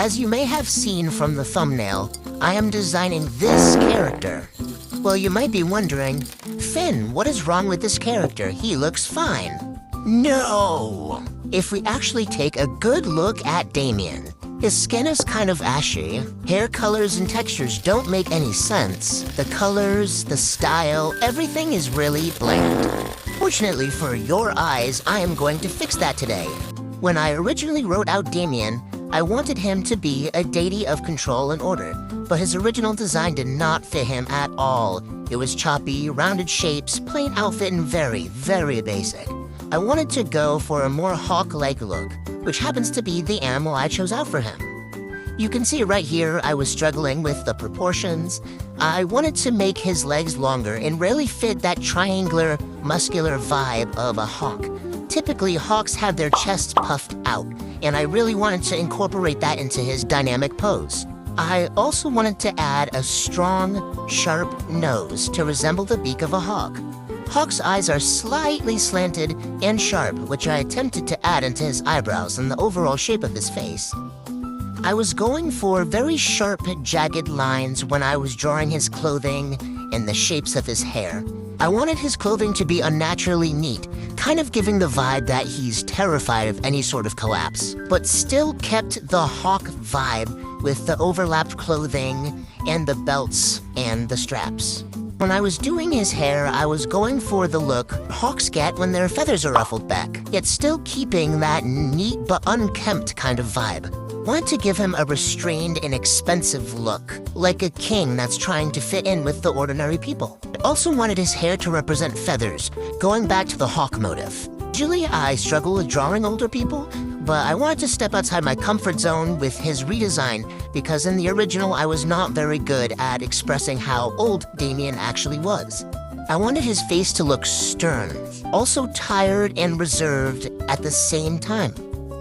As you may have seen from the thumbnail, I am designing this character. Well, you might be wondering, Finn, what is wrong with this character? He looks fine. No! If we actually take a good look at Damien, his skin is kind of ashy, hair colors and textures don't make any sense. The colors, the style, everything is really bland. Fortunately for your eyes, I am going to fix that today. When I originally wrote out Damien, I wanted him to be a deity of control and order, but his original design did not fit him at all. It was choppy, rounded shapes, plain outfit, and very, very basic. I wanted to go for a more hawk-like look, which happens to be the animal I chose out for him. You can see right here I was struggling with the proportions. I wanted to make his legs longer and really fit that triangular, muscular vibe of a hawk. Typically, hawks have their chests puffed out, and I really wanted to incorporate that into his dynamic pose. I also wanted to add a strong, sharp nose to resemble the beak of a hawk. Hawk's eyes are slightly slanted and sharp, which I attempted to add into his eyebrows and the overall shape of his face. I was going for very sharp, jagged lines when I was drawing his clothing and the shapes of his hair. I wanted his clothing to be unnaturally neat, kind of giving the vibe that he's terrified of any sort of collapse, but still kept the hawk vibe with the overlapped clothing and the belts and the straps. When I was doing his hair, I was going for the look hawks get when their feathers are ruffled back, yet still keeping that neat but unkempt kind of vibe. Wanted to give him a restrained and expensive look, like a king that's trying to fit in with the ordinary people. I also wanted his hair to represent feathers, going back to the hawk motif. Usually I struggle with drawing older people, but I wanted to step outside my comfort zone with his redesign because in the original I was not very good at expressing how old Damien actually was. I wanted his face to look stern, also tired and reserved at the same time.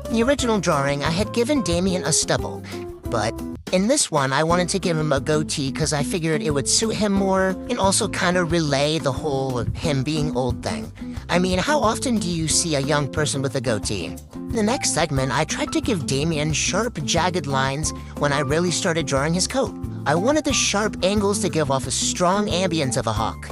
In the original drawing, I had given Damien a stubble, but in this one, I wanted to give him a goatee because I figured it would suit him more and also kind of relay the whole him being old thing. I mean, how often do you see a young person with a goatee? In the next segment, I tried to give Damien sharp, jagged lines when I really started drawing his coat. I wanted the sharp angles to give off a strong ambience of a hawk.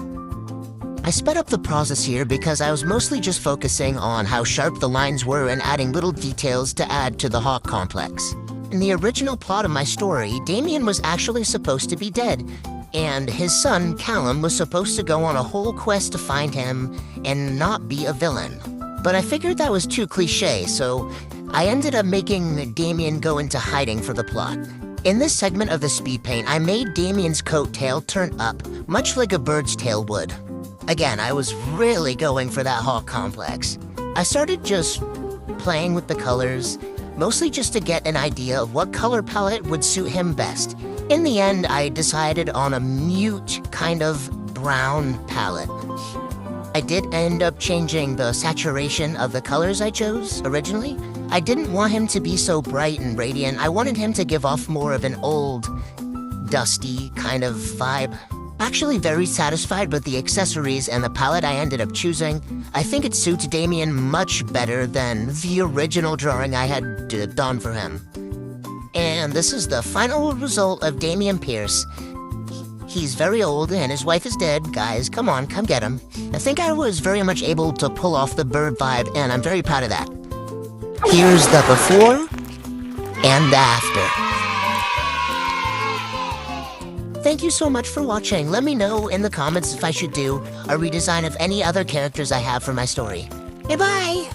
I sped up the process here because I was mostly just focusing on how sharp the lines were and adding little details to add to the hawk complex. In the original plot of my story, Damien was actually supposed to be dead, and his son, Callum, was supposed to go on a whole quest to find him and not be a villain. But I figured that was too cliche, so I ended up making Damien go into hiding for the plot. In this segment of the speed paint, I made Damien's coat tail turn up, much like a bird's tail would. Again, I was really going for that hawk complex. I started just playing with the colors, mostly just to get an idea of what color palette would suit him best. In the end, I decided on a mute kind of brown palette. I did end up changing the saturation of the colors I chose originally. I didn't want him to be so bright and radiant. I wanted him to give off more of an old, dusty kind of vibe. Actually very satisfied with the accessories and the palette I ended up choosing. I think it suits Damien much better than the original drawing I had done for him. And this is the final result of Damien Pierce. He's very old and his wife is dead. Guys, come on, come get him. I think I was very much able to pull off the bird vibe and I'm very proud of that. Here's the before and the after. Thank you so much for watching. Let me know in the comments if I should do a redesign of any other characters I have for my story. Bye-bye!